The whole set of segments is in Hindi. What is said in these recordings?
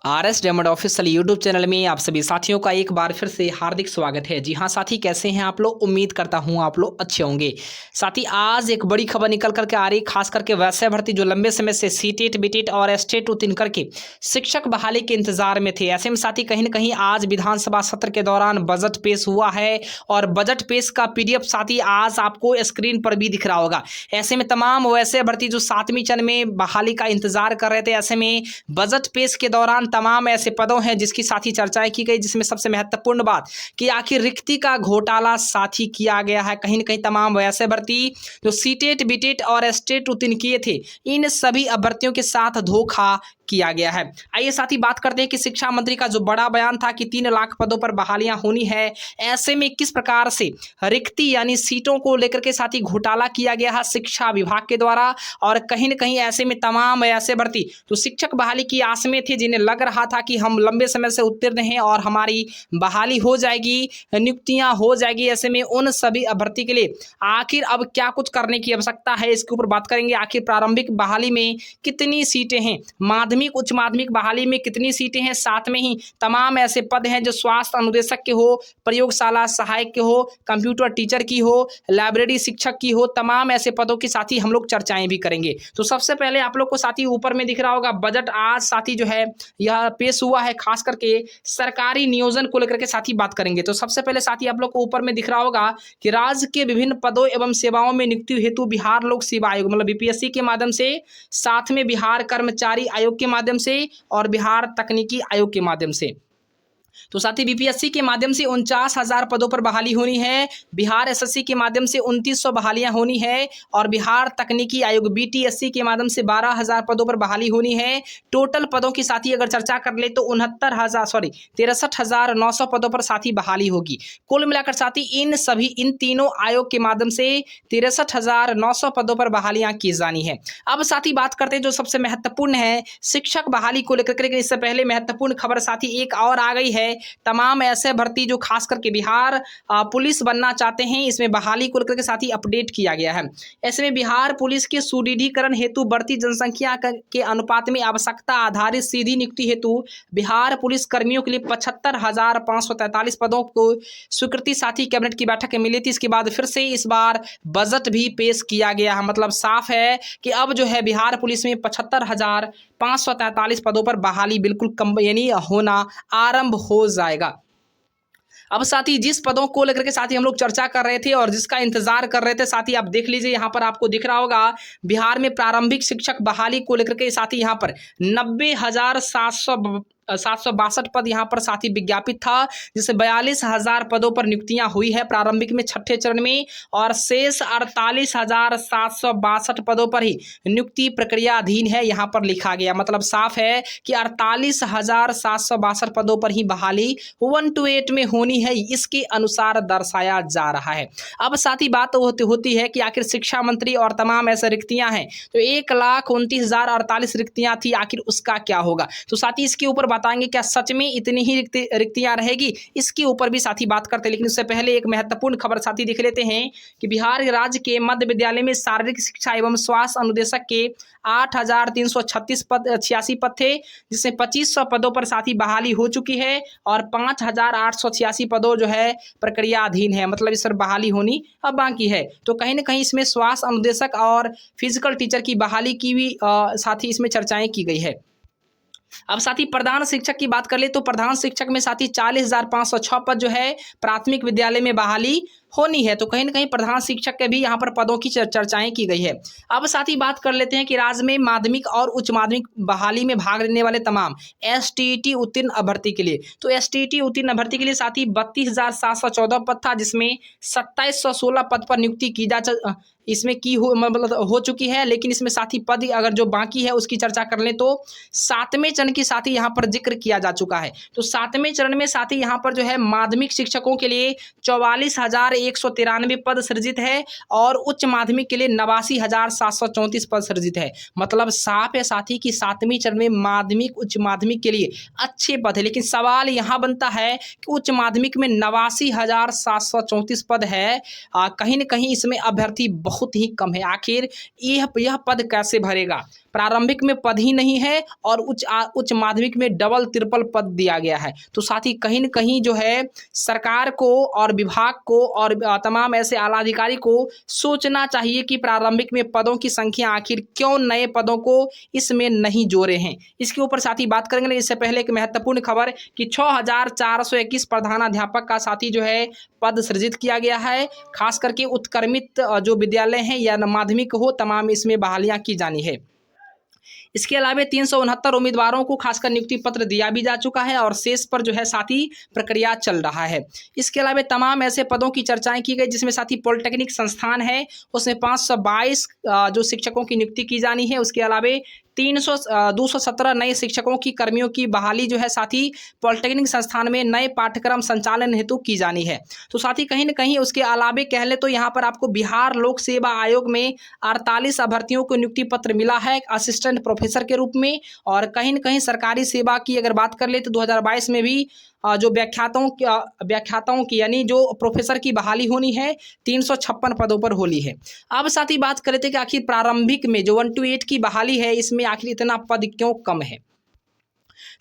RS diamond official YouTube channel में आप सभी साथियों का एक बार फिर से हार्दिक स्वागत है। जी हाँ साथी, कैसे हैं आप लोग? उम्मीद करता हूँ आप लोग अच्छे होंगे। साथी, आज एक बड़ी खबर निकल करके आ रही, खास करके वैसे भर्ती जो लंबे समय से सीटेट बीटेट और एस्टेट उत्तीर्ण करके शिक्षक बहाली के इंतजार में थे। ऐसे में साथी कहीं न कहीं आज विधानसभा सत्र के दौरान बजट पेश हुआ है और बजट पेश का PDF साथी आज आपको स्क्रीन पर भी दिख रहा होगा। ऐसे में तमाम वैसे भर्ती जो 7वीं चरण में बहाली का इंतजार कर रहे थे, ऐसे में बजट पेश के दौरान तमाम ऐसे पदों हैं जिसकी साथी चर्चाएं की गई, जिसमें सबसे महत्वपूर्ण बात कि आखिर रिक्ति का घोटाला साथी किया गया है। कहीं न कहीं तमाम वैसे भर्ती जो सीटेट बीटेट और एस्टेट उत्तीर्ण किए थे, इन सभी अभ्यर्थियों के साथ धोखा किया गया है। आइए साथी बात करते हैं कि शिक्षा मंत्री का जो बड़ा बयान था कि 3 लाख पदों पर बहालियां होनी है, ऐसे में किस प्रकार से रिक्ति यानी सीटों को लेकर के साथी घोटाला किया गया है शिक्षा विभाग के द्वारा। और कहीं न कहीं ऐसे में तमाम ऐसे भर्ती जो शिक्षक बहाली की आस में थे, जिन्हें लग रहा था कि हम लंबे समय से उत्तीर्ण हैं और हमारी बहाली हो जाएगी, नियुक्तियां हो जाएगी, ऐसे में उन सभी अभ्यर्थी के लिए आखिर अब क्या कुछ करने की आवश्यकता है, इसके ऊपर बात करेंगे। आखिर प्रारंभिक बहाली में कितनी सीटें हैं, माध्यमिक उच्च माध्यमिक बहाली में कितनी सीटें हैं, साथ में ही तमाम ऐसे पद हैं जो स्वास्थ्य अनुदेशक के हो, प्रयोगशाला सहायक के हो, कंप्यूटर टीचर की हो, लाइब्रेरी शिक्षक की हो, तमाम ऐसे पदों की साथी हम लोग चर्चाएं भी करेंगे। तो सबसे पहले आप लोग को साथी ऊपर में दिख रहा होगा बजट आज साथी जो है यह पेश हुआ है, खास करके सरकारी नियोजन को लेकर के साथी बात करेंगे। तो सबसे पहले साथी आप लोग को ऊपर में दिख रहा होगा कि राज्य के विभिन्न पदों एवं सेवाओं में नियुक्ति हेतु बिहार लोक सेवा आयोग मतलब BPSC के माध्यम से, साथ में बिहार कर्मचारी आयोग के माध्यम से और बिहार तकनीकी आयोग के माध्यम से। तो साथ ही BPSC के माध्यम से 49,000 पदों पर बहाली होनी है, बिहार SSC के माध्यम से 2900 बहालियां होनी है और बिहार तकनीकी आयोग BTSC के माध्यम से 12,000 पदों पर बहाली होनी है। टोटल पदों की साथी अगर चर्चा कर ले तो 63,900 पदों पर साथी बहाली होगी। कुल मिलाकर साथी इन तीनों आयोग के माध्यम से 63,900 पदों पर बहालियां की जानी है। अब साथी बात करते हैं जो सबसे महत्वपूर्ण है शिक्षक बहाली को लेकर के। इससे पहले महत्वपूर्ण खबर साथी एक और आ गई है, तमाम ऐसे भर्ती जो खास करके बिहार पुलिस बनना चाहते हैं, इसमें बहाली को लेकर के साथ ही अपडेट किया गया है। ऐसे में बिहार पुलिस के सुदृढ़ीकरण हेतु बढ़ती जनसंख्या के अनुपात में आवश्यकता आधारित सीधी नियुक्ति हेतु बिहार पुलिस कर्मियों के लिए 75,543 पदों को स्वीकृति साथी कैबिनेट की बैठक में मिली थी। इसके बाद फिर से इस बार बजट भी पेश किया गया है। मतलब साफ है कि अब जो है बिहार पुलिस में 75,543 पदों पर बहाली बिल्कुल कम यानी होना आरंभ हो जाएगा। अब साथी जिस पदों को लेकर के साथी हम लोग चर्चा कर रहे थे और जिसका इंतजार कर रहे थे साथी, आप देख लीजिए यहाँ पर आपको दिख रहा होगा बिहार में प्रारंभिक शिक्षक बहाली को लेकर के साथी यहाँ पर 90,762 पद यहाँ पर साथी विज्ञापित था, जिससे 42,000 पदों पर नियुक्तियां हुई है प्रारंभिक में छठे चरण में, और शेष 48,762 पदों पर ही नियुक्ति प्रक्रिया अधीन है, यहाँ पर लिखा गया। मतलब साफ है कि 48,762 पदों पर ही बहाली 1 to 8 में होनी है, इसके अनुसार दर्शाया जा रहा है। अब साथी बात होती है कि आखिर शिक्षा मंत्री और तमाम ऐसे रिक्तियां हैं, तो 1,29,048 रिक्तियां थी, आखिर उसका क्या होगा? तो साथी इसके ऊपर बताएंगे क्या सच में इतनी ही रिक्तियां रहेगी, इसके ऊपर भी साथी बात करते हैं। लेकिन उससे पहले एक महत्वपूर्ण खबर साथी देख लेते हैं कि बिहार राज्य के मध्य विद्यालय में शारीरिक शिक्षा एवं स्वास्थ्य अनुदेशक के 8,386 पद थे, जिसमें 2,500 पदों पर साथी बहाली हो चुकी है और 5,886 पदों जो है प्रक्रियाधीन है। मतलब इस पर बहाली होनी अब बाकी है। तो कहीं ना कहीं इसमें स्वास्थ्य अनुदेशक और फिजिकल टीचर की बहाली की भी साथी इसमें चर्चाएं की गई है। अब साथी प्रधान शिक्षक की बात कर ले तो प्रधान शिक्षक में साथी 40,506 पद जो है प्राथमिक विद्यालय में बहाली होनी है। तो कहीं ना कहीं प्रधान शिक्षक के भी यहाँ पर पदों की चर्चाएं की गई है। अब साथ ही बात कर लेते हैं कि राज्य में माध्यमिक और उच्च माध्यमिक बहाली में भाग लेने वाले तमाम STET उत्तीर्ण अभ्यर्थी के लिए, तो STET उत्तीर्ण अभ्यर्थी के लिए साथी 32,714 पद था, जिसमें 2,716 पद पर नियुक्ति की इसमें की मतलब हो चुकी है। लेकिन इसमें साथी पद अगर जो बाकी है उसकी चर्चा कर लें तो 7वें चरण की साथी यहाँ पर जिक्र किया जा चुका है। तो 7वें चरण में साथी यहाँ पर जो है माध्यमिक शिक्षकों के लिए 44,193 पद सृजित है और उच्च माध्यमिक के लिए 89,734 पद सृजित है। मतलब साफ है साथी कि 7वें चरण में माध्यमिक उच्च माध्यमिक के लिए अच्छे पद है। लेकिन सवाल यहाँ बनता है कि उच्च माध्यमिक में 89,734 पद है, कहीं न कहीं इसमें अभ्यर्थी बहुत ही कम है। आखिर यह पद कैसे भरेगा? प्रारंभिक में पद ही नहीं है और उच्च माध्यमिक में डबल ट्रिपल पद दिया गया है। तो साथ ही कहीं न कहीं जो है सरकार को और विभाग को और तमाम ऐसे आला अधिकारी को सोचना चाहिए कि प्रारंभिक में पदों की संख्या आखिर क्यों नए पदों को इसमें नहीं जोड़े हैं। इसके ऊपर साथ ही बात करेंगे। इससे पहले एक महत्वपूर्ण खबर कि 6421 प्रधानाध्यापक का साथी जो है पद सृजित किया गया है। खास करके उत्क्रमित जो विद्यालय हैं या माध्यमिक हो, तमाम इसमें बहालियां की जानी है। इसके अलावा 369 उम्मीदवारों को खासकर नियुक्ति पत्र दिया भी जा चुका है और शेष पर जो है साथी प्रक्रिया चल रहा है। इसके अलावा तमाम ऐसे पदों की चर्चाएं की गई जिसमें साथी पॉलिटेक्निक संस्थान है, उसमें 522 जो शिक्षकों की नियुक्ति की जानी है। उसके अलावा 217 नए शिक्षकों की कर्मियों की बहाली जो है साथी पॉलिटेक्निक संस्थान में नए पाठ्यक्रम संचालन हेतु की जानी है। तो साथी कहीं न कहीं उसके अलावे कह ले तो यहाँ पर आपको बिहार लोक सेवा आयोग में 48 अभ्यर्थियों को नियुक्ति पत्र मिला है असिस्टेंट प्रोफेसर के रूप में। और कहीं न कहीं सरकारी सेवा की अगर बात कर ले तो 2022 में भी जो व्याख्याताओं की यानी जो प्रोफेसर की बहाली होनी है 356 पदों पर होली है। अब साथ ही बात करते कि आखिर प्रारंभिक में जो 1 to 8 की बहाली है इसमें आखिर इतना पद क्यों कम है।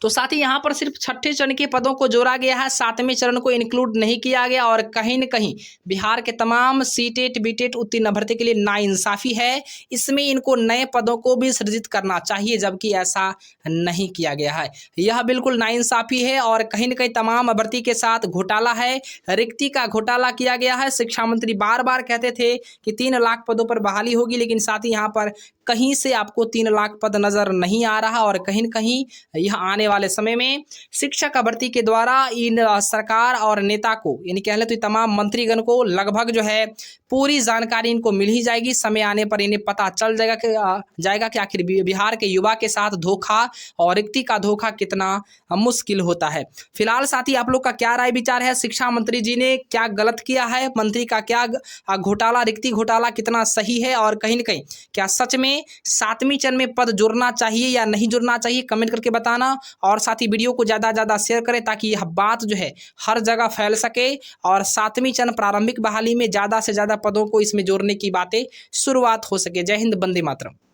तो साथ ही यहाँ पर सिर्फ छठे चरण के पदों को जोड़ा गया है, 7वें चरण को इंक्लूड नहीं किया गया। और कहीं न कहीं बिहार के तमाम सीटेट बीटेट उत्तीर्ण अभ्यर्थी के लिए नाइंसाफ़ी है। इसमें इनको नए पदों को भी सृजित करना चाहिए जबकि ऐसा नहीं किया गया है। यह बिल्कुल नाइंसाफ़ी है और कहीं न कहीं तमाम अभ्यर्थी के साथ घोटाला है, रिक्ति का घोटाला किया गया है। शिक्षा मंत्री बार बार कहते थे कि 3 लाख पदों पर बहाली होगी, लेकिन साथ ही यहाँ पर कहीं से आपको 3 लाख पद नज़र नहीं आ रहा। और कहीं न कहीं यह आने वाले समय में शिक्षक भर्ती के द्वारा इन सरकार और नेता को यानी कह ले तो तमाम मंत्रीगण को लगभग जो है पूरी जानकारी इनको मिल ही जाएगी। समय आने पर इन्हें पता चल जाएगा कि आखिर बिहार के युवा के साथ धोखा और रिक्ति का धोखा कितना मुश्किल होता है। फिलहाल साथी आप लोग का क्या राय विचार है, शिक्षा मंत्री जी ने क्या गलत किया है, मंत्री का क्या घोटाला रिक्ति घोटाला कितना सही है, और कहीं न कहीं क्या सच में 7वें चरण में पद जुड़ना चाहिए या नहीं जुड़ना चाहिए, कमेंट करके बताना। और साथ ही वीडियो को ज़्यादा से ज़्यादा शेयर करें ताकि यह बात जो है हर जगह फैल सके और 7वें चरण प्रारंभिक बहाली में ज़्यादा से ज़्यादा पदों को इसमें जोड़ने की बातें शुरुआत हो सके। जय हिंद, वंदे मातरम।